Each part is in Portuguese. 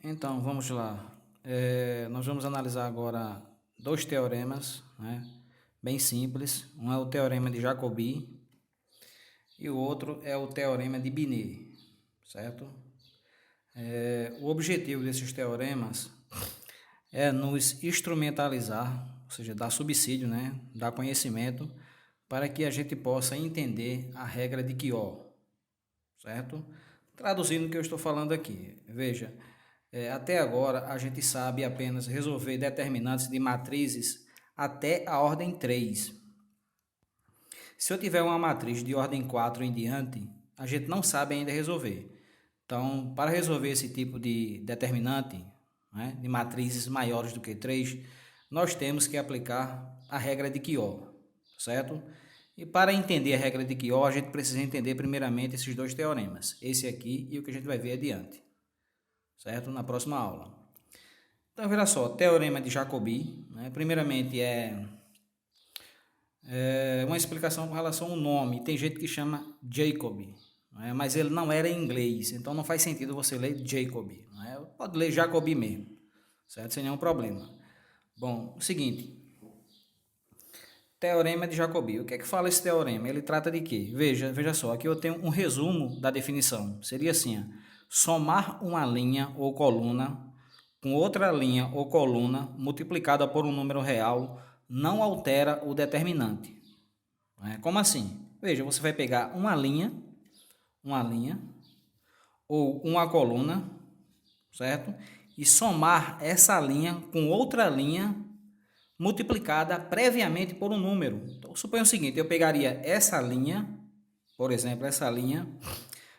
Então, vamos lá. Nós vamos analisar agora dois teoremas, né? Bem simples. Um é o teorema de Jacobi e o outro é o teorema de Binet, certo? O objetivo desses teoremas é nos instrumentalizar, ou seja, dar subsídio, né? Dar conhecimento para que a gente possa entender a regra de Chió, certo? Traduzindo o que eu estou falando aqui, veja, até agora a gente sabe apenas resolver determinantes de matrizes até a ordem 3. Se eu tiver uma matriz de ordem 4 em diante, a gente não sabe ainda resolver. Então, para resolver esse tipo de determinante, né, de matrizes maiores do que 3, nós temos que aplicar a regra de Chió, certo? E para entender a regra de Chió, a gente precisa entender primeiramente esses dois teoremas, esse aqui e o que a gente vai ver adiante, certo? Na próxima aula. Então, veja só, teorema de Jacobi, né? Primeiramente é uma explicação com relação ao nome. Tem gente que chama Jacob, né? Mas ele não era em inglês, então não faz sentido você ler Jacob, né? Pode ler Jacobi mesmo, certo? Sem nenhum problema. Bom, o seguinte, teorema de Jacobi. O que é que fala esse teorema? Ele trata de quê? Veja só, aqui eu tenho um resumo da definição. Seria assim, ó, somar uma linha ou coluna com outra linha ou coluna multiplicada por um número real não altera o determinante. Como assim? Veja, você vai pegar uma linha ou uma coluna, certo? E somar essa linha com outra linha multiplicada previamente por um número. Então, suponha o seguinte, eu pegaria essa linha, por exemplo, essa linha,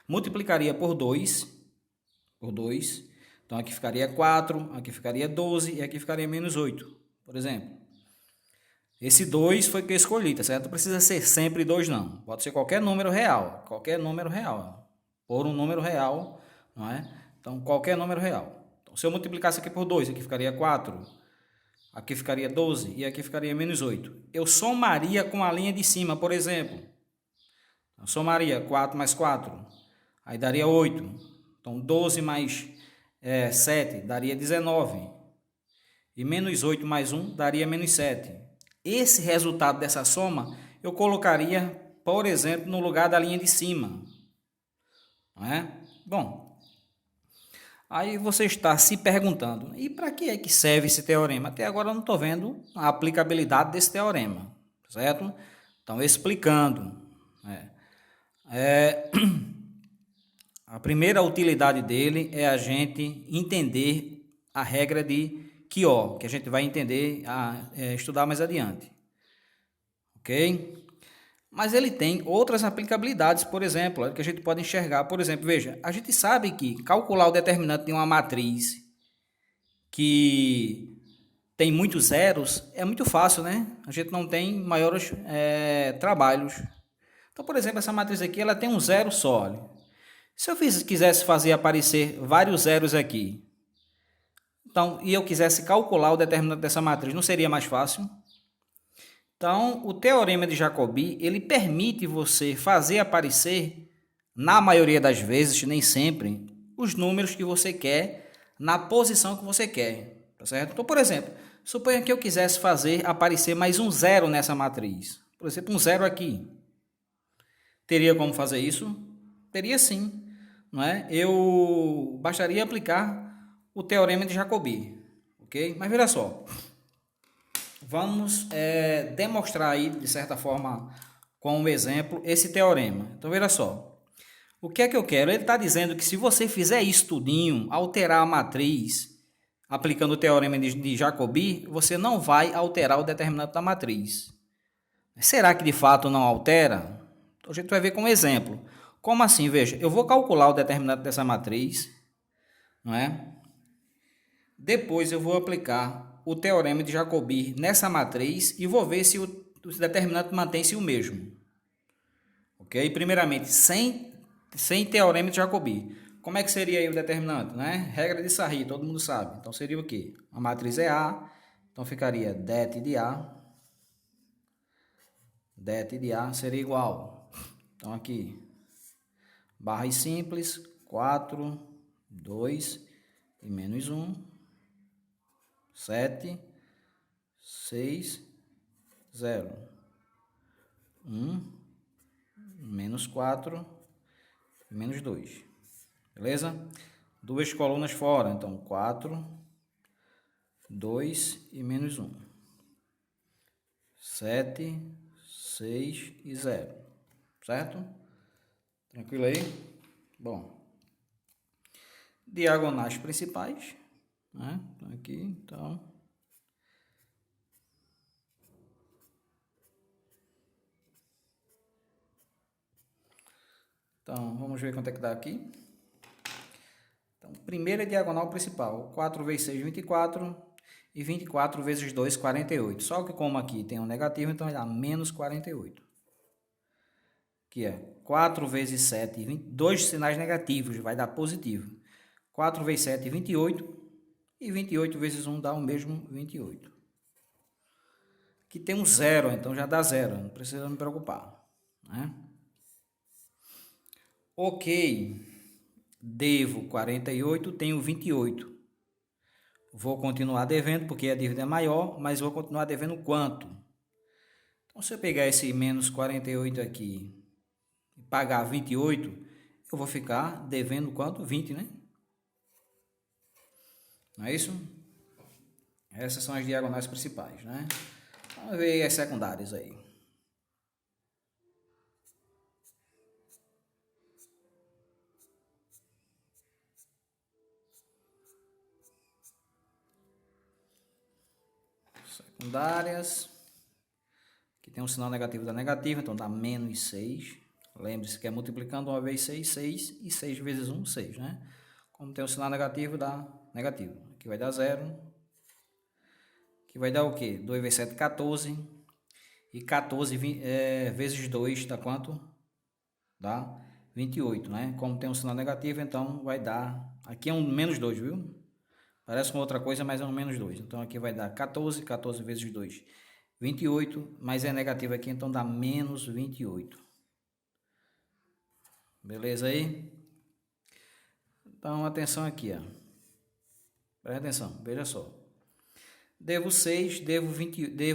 multiplicaria por 2, então aqui ficaria 4, aqui ficaria 12 e aqui ficaria menos 8, por exemplo. Esse 2 foi que eu escolhi, tá certo? Não precisa ser sempre 2 não, pode ser qualquer número real, por um número real, não é? Então, qualquer número real. Então, se eu multiplicasse aqui por 2, aqui ficaria 4, aqui ficaria 12 e aqui ficaria menos 8. Eu somaria com a linha de cima, por exemplo. Eu somaria 4 mais 4, aí daria 8. Então, 12 mais 7 daria 19. E menos 8 mais 1 daria menos 7. Esse resultado dessa soma eu colocaria, por exemplo, no lugar da linha de cima. Não é? Bom, aí você está se perguntando, e para que é que serve esse teorema? Até agora eu não estou vendo a aplicabilidade desse teorema, certo? Então, explicando. A primeira utilidade dele é a gente entender a regra de Chió, que a gente vai entender, estudar mais adiante. Ok? Mas ele tem outras aplicabilidades, por exemplo, que a gente pode enxergar. Por exemplo, veja, a gente sabe que calcular o determinante de uma matriz que tem muitos zeros é muito fácil, né? A gente não tem maiores trabalhos. Então, por exemplo, essa matriz aqui ela tem um zero só. Se eu quisesse fazer aparecer vários zeros aqui, então, e eu quisesse calcular o determinante dessa matriz, não seria mais fácil? Então, o teorema de Jacobi, ele permite você fazer aparecer, na maioria das vezes, nem sempre, os números que você quer na posição que você quer, tá certo? Então, por exemplo, suponha que eu quisesse fazer aparecer mais um zero nessa matriz. Por exemplo, um zero aqui. Teria como fazer isso? Teria sim, não é? Eu bastaria aplicar o teorema de Jacobi, ok? Mas veja só, vamos demonstrar aí, de certa forma, com um exemplo, esse teorema. Então, veja só. O que é que eu quero? Ele está dizendo que se você fizer isso tudinho, alterar a matriz, aplicando o teorema de Jacobi, você não vai alterar o determinante da matriz. Será que de fato não altera? Então, a gente vai ver com um exemplo. Como assim? Veja, eu vou calcular o determinante dessa matriz, não é? Depois eu vou aplicar o teorema de Jacobi nessa matriz e vou ver se o determinante mantém-se o mesmo. Ok? Primeiramente, sem teorema de Jacobi. Como é que seria aí o determinante? Né? Regra de Sarri, todo mundo sabe. Então seria o quê? A matriz é A, então ficaria det de A. Det de A seria igual. Então aqui, barras simples, 4, 2 e menos 1, 7, 6, 0, 1, menos 4, menos 2, beleza? Duas colunas fora, então 4, 2 e menos 1, 7, 6 e 0, certo? Tranquilo aí? Bom, diagonais principais, né? Aqui, então... Então, vamos ver quanto é que dá aqui. Então, primeira diagonal principal, 4 vezes 6, 24, e 24 vezes 2, 48. Só que como aqui tem um negativo, então vai dar menos 48. Que é 4 vezes 7, 20, dois sinais negativos, vai dar positivo. 4 vezes 7, 28, e 28 vezes 1 dá o mesmo 28. Aqui tem um zero, então já dá zero, não precisa me preocupar, né? Ok, devo 48, tenho 28. Vou continuar devendo, porque a dívida é maior, mas vou continuar devendo quanto? Então, se eu pegar esse menos 48 aqui e pagar 28, eu vou ficar devendo quanto? 20, né? Não é isso? Essas são as diagonais principais, né? Vamos ver as secundárias aí. Secundárias. Aqui tem um sinal negativo da negativa, então dá menos 6. Lembre-se que é multiplicando 1 vezes 6, 6. E 6 vezes 1, 6, né? Como tem um sinal negativo, dá negativo. Aqui vai dar 0. Aqui vai dar o quê? 2 vezes 7, 14. E 14 vezes 2 dá quanto? Dá 28, né? Como tem um sinal negativo, então vai dar... Aqui é um menos 2, viu? Parece uma outra coisa, mas é um menos 2. Então aqui vai dar 14, 14 vezes 2, 28, mas é negativo aqui, então dá menos 28. Beleza aí? Então atenção aqui, ó. Presta atenção, veja só. Devo 6, devo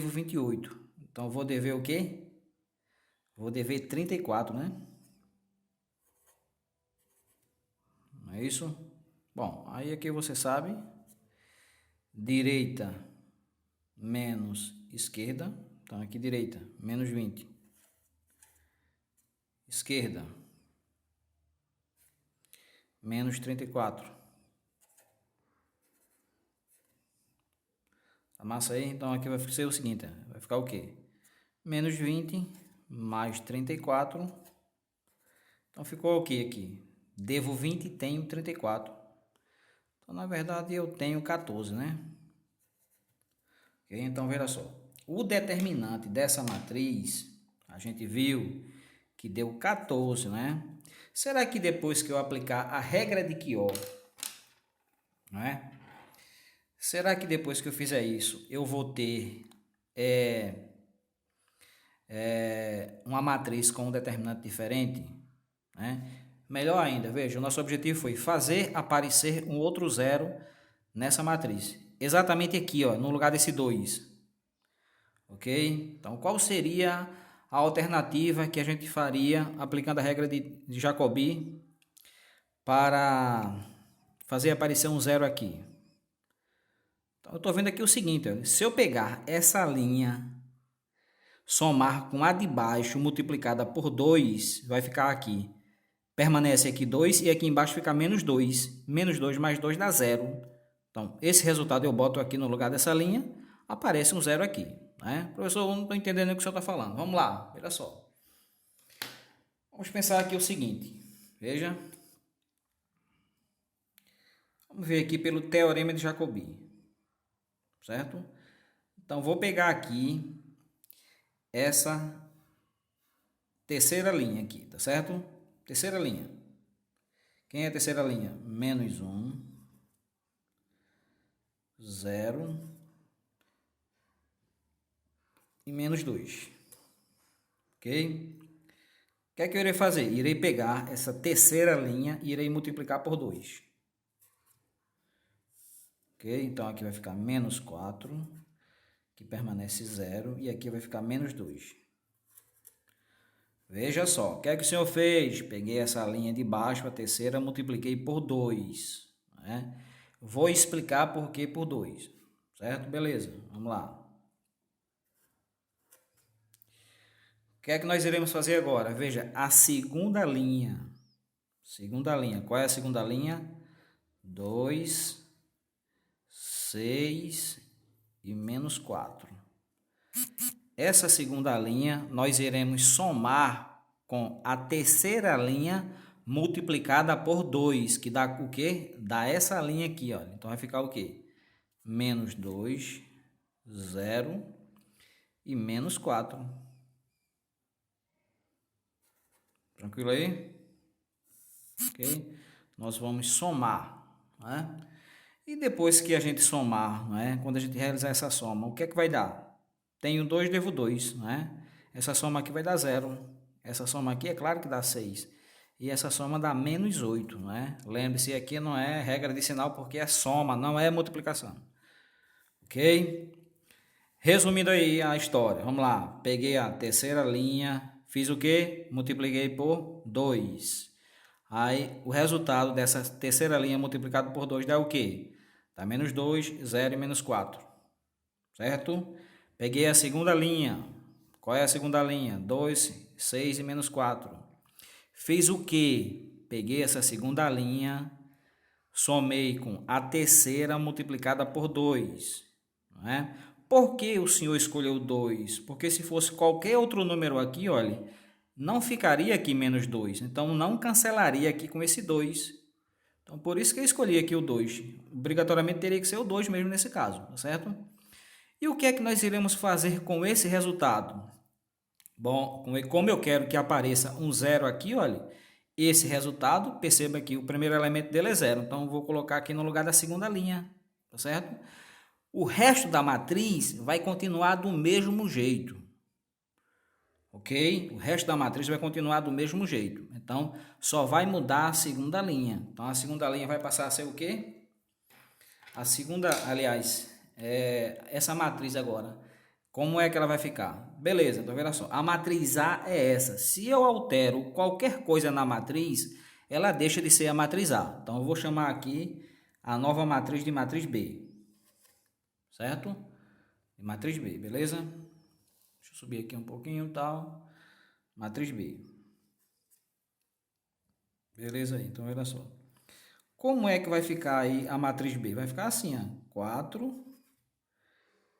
28. Então vou dever o quê? Vou dever 34, né? Não é isso? Bom, aí aqui você sabe. Direita menos esquerda. Então aqui direita, menos 20. Esquerda, menos 34. A massa aí, então aqui vai ser o seguinte, vai ficar o quê? Menos 20 mais 34. Então ficou o quê aqui? Devo 20 e tenho 34. Então, na verdade, eu tenho 14, né? Okay? Então, veja só. O determinante dessa matriz, a gente viu que deu 14, né? Será que depois que eu aplicar a regra de Chior, não é? Será que depois que eu fizer isso, eu vou ter uma matriz com um determinante diferente? Né? Melhor ainda, veja, o nosso objetivo foi fazer aparecer um outro zero nessa matriz. Exatamente aqui, ó, no lugar desse 2. Ok? Então, qual seria a alternativa que a gente faria aplicando a regra de Jacobi para fazer aparecer um zero aqui? Então, eu estou vendo aqui o seguinte, ó, se eu pegar essa linha, somar com a de baixo multiplicada por 2, vai ficar aqui. Permanece aqui 2 e aqui embaixo fica menos 2. Menos 2 mais 2 dá 0. Então, esse resultado eu boto aqui no lugar dessa linha, aparece um zero aqui. Né? Professor, eu não estou entendendo o que o senhor está falando. Vamos lá, veja só. Vamos pensar aqui o seguinte. Veja. Vamos ver aqui pelo teorema de Jacobi. Certo? Então, vou pegar aqui essa terceira linha aqui, tá certo? Terceira linha. Quem é a terceira linha? Menos 1, 0 e menos 2. Ok? O que é que eu irei fazer? Irei pegar essa terceira linha e irei multiplicar por 2. Ok? Então aqui vai ficar menos 4, que permanece 0, e aqui vai ficar menos 2. Veja só, o que é que o senhor fez? Peguei essa linha de baixo, a terceira, multipliquei por 2. Né? Vou explicar por que por 2. Certo? Beleza, vamos lá. O que é que nós iremos fazer agora? Veja, a segunda linha. Segunda linha. Qual é a segunda linha? 2, 6 e menos 4. Essa segunda linha nós iremos somar com a terceira linha multiplicada por 2, que dá o quê? Dá essa linha aqui, olha. Então vai ficar o quê? Menos 2, 0 e menos 4. Tranquilo aí? Ok? Nós vamos somar, né? E depois que a gente somar, né? Quando a gente realizar essa soma, o que é que vai dar? Tenho 2, devo 2, né? Essa soma aqui vai dar 0. Essa soma aqui é claro que dá 6. E essa soma dá menos 8, né? Lembre-se, aqui não é regra de sinal porque é soma, não é multiplicação. Ok? Resumindo aí a história, vamos lá. Peguei a terceira linha, fiz o quê? Multipliquei por 2. Aí o resultado dessa terceira linha multiplicado por 2 dá o quê? Dá menos 2, 0 e menos 4. Certo? Peguei a segunda linha. Qual é a segunda linha? 2, 6 e menos 4. Fiz o quê? Peguei essa segunda linha, somei com a terceira multiplicada por 2. Não é? Por que o senhor escolheu 2? Porque se fosse qualquer outro número aqui, olha, não ficaria aqui menos 2. Então, não cancelaria aqui com esse 2. Então, por isso que eu escolhi aqui o 2. Obrigatoriamente teria que ser o 2 mesmo nesse caso, tá certo? E o que é que nós iremos fazer com esse resultado? Bom, como eu quero que apareça um 0 aqui, olha, esse resultado, perceba que o primeiro elemento dele é 0. Então, eu vou colocar aqui no lugar da segunda linha, tá certo? O resto da matriz vai continuar do mesmo jeito. Ok? O resto da matriz vai continuar do mesmo jeito. Então, só vai mudar a segunda linha. Então, a segunda linha vai passar a ser o quê? A segunda, aliás, essa matriz agora. Como é que ela vai ficar? Beleza, então veja só. A matriz A é essa. Se eu altero qualquer coisa na matriz, ela deixa de ser a matriz A. Então, eu vou chamar aqui a nova matriz de matriz B. Certo? De matriz B, beleza? Deixa eu subir aqui um pouquinho e tal. Matriz B. Beleza aí, então olha só. Como é que vai ficar aí a matriz B? Vai ficar assim, ó. 4,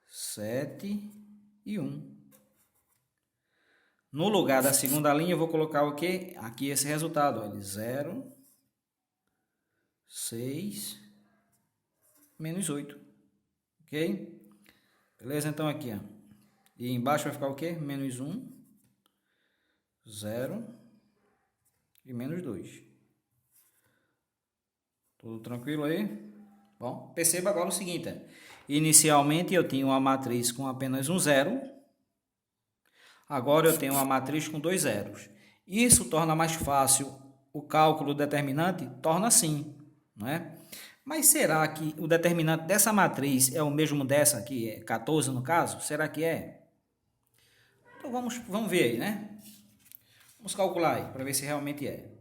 7 e 1. No lugar da segunda linha, eu vou colocar o quê? Aqui esse resultado, olha. 0, 6, menos 8. Ok? Beleza? Então aqui, ó. E embaixo vai ficar o quê? Menos 1, 0 e menos 2. Tudo tranquilo aí? Bom, perceba agora o seguinte. Inicialmente eu tinha uma matriz com apenas um 0. Agora eu tenho uma matriz com 2 zeros. Isso torna mais fácil o cálculo determinante? Torna sim, não é? Mas será que o determinante dessa matriz é o mesmo dessa aqui, é 14 no caso? Será que é? Então vamos ver aí, né? Vamos calcular aí, para ver se realmente é.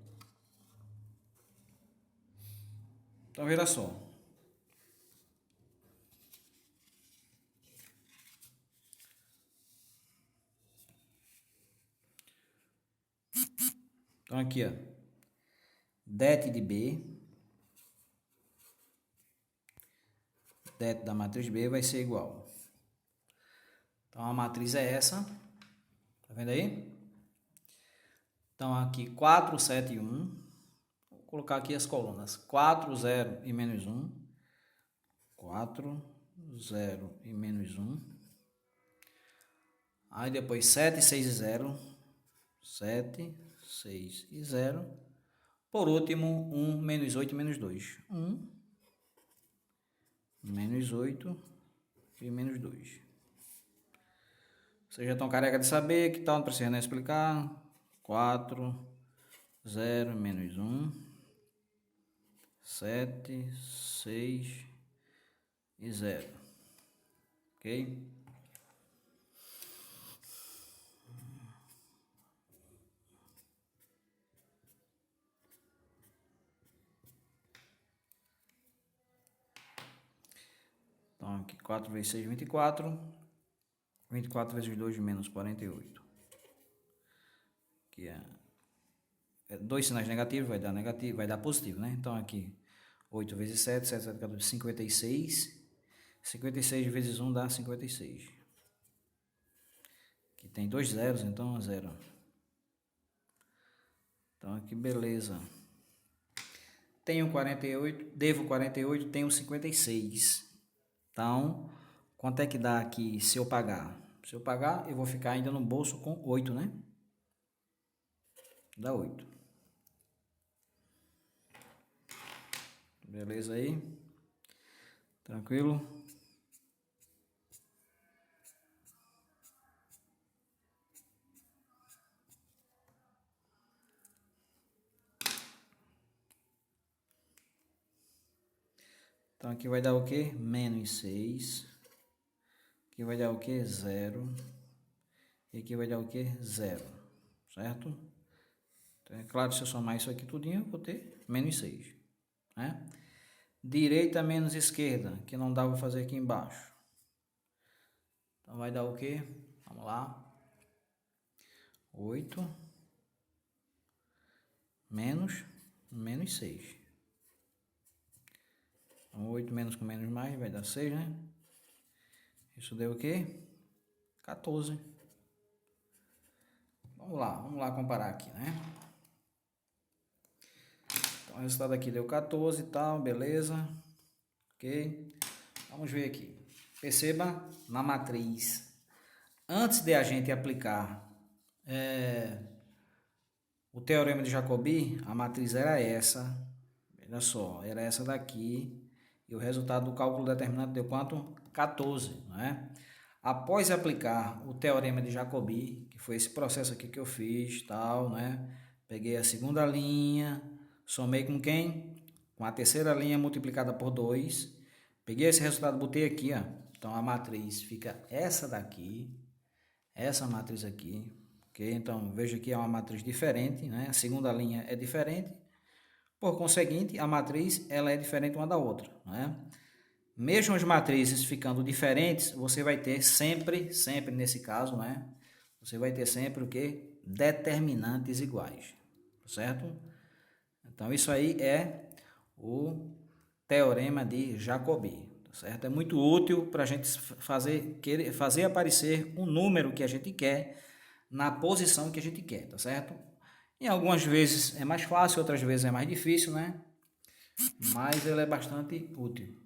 Então veja só. Então aqui, ó. Det de B. Det da matriz B vai ser igual. Então a matriz é essa. Tá vendo aí? Então aqui 4, 7 e 1. Vou colocar aqui as colunas. 4, 0 e menos 1. 4, 0 e menos 1. Aí depois 7, 6 e 0. 7, 6 e 0. Por último, 1, menos 8 e menos 2. 1, menos 8 e menos 2. Vocês já estão careca de saber que tal, não precisa nem explicar. 4, 0, menos 1, 7, 6, e 0. Ok? Então, aqui 4 vezes 6, 24. 24 vezes 2, menos 48. Aqui é dois sinais negativos, vai dar negativo, vai dar positivo, né? Então, aqui 8 vezes 7, 7, 7, 14, 56. 56 vezes 1 dá 56. Aqui tem dois zeros, então 0. Então, aqui beleza. Tenho 48, devo 48, tenho 56. Então, quanto é que dá aqui se eu pagar? Se eu pagar, eu vou ficar ainda no bolso com 8, né? Dá 8. Beleza aí? Tranquilo? Então, aqui vai dar o quê? Menos 6. Aqui vai dar o quê? 0. E aqui vai dar o quê? 0. Certo? Então, é claro, se eu somar isso aqui tudinho, eu vou ter menos 6. Né? Direita menos esquerda, que não dá, vou fazer aqui embaixo. Então, vai dar o quê? Vamos lá. 8 menos 6. Então, 8 menos com menos mais vai dar 6, né? Isso deu o quê? 14. Vamos lá comparar aqui, né? Então, o resultado aqui deu 14 e tal, beleza. Ok? Vamos ver aqui. Perceba na matriz. Antes de a gente aplicar o teorema de Jacobi, a matriz era essa. Olha só, era essa daqui. E o resultado do cálculo determinante deu quanto? 14, né? Após aplicar o teorema de Jacobi, que foi esse processo aqui que eu fiz, tal, né? Peguei a segunda linha, somei com quem? Com a terceira linha multiplicada por 2. Peguei esse resultado, botei aqui, ó. Então a matriz fica essa daqui, essa matriz aqui, ok? Então veja que é uma matriz diferente, né? A segunda linha é diferente. Por conseguinte, a matriz ela é diferente uma da outra, né? Mesmo as matrizes ficando diferentes, você vai ter sempre nesse caso, né? Você vai ter sempre o que? Determinantes iguais, certo? Então, isso aí é o teorema de Jacobi, certo? É muito útil para a gente fazer aparecer um número que a gente quer na posição que a gente quer, tá certo? E algumas vezes é mais fácil, outras vezes é mais difícil, né? Mas ele é bastante útil.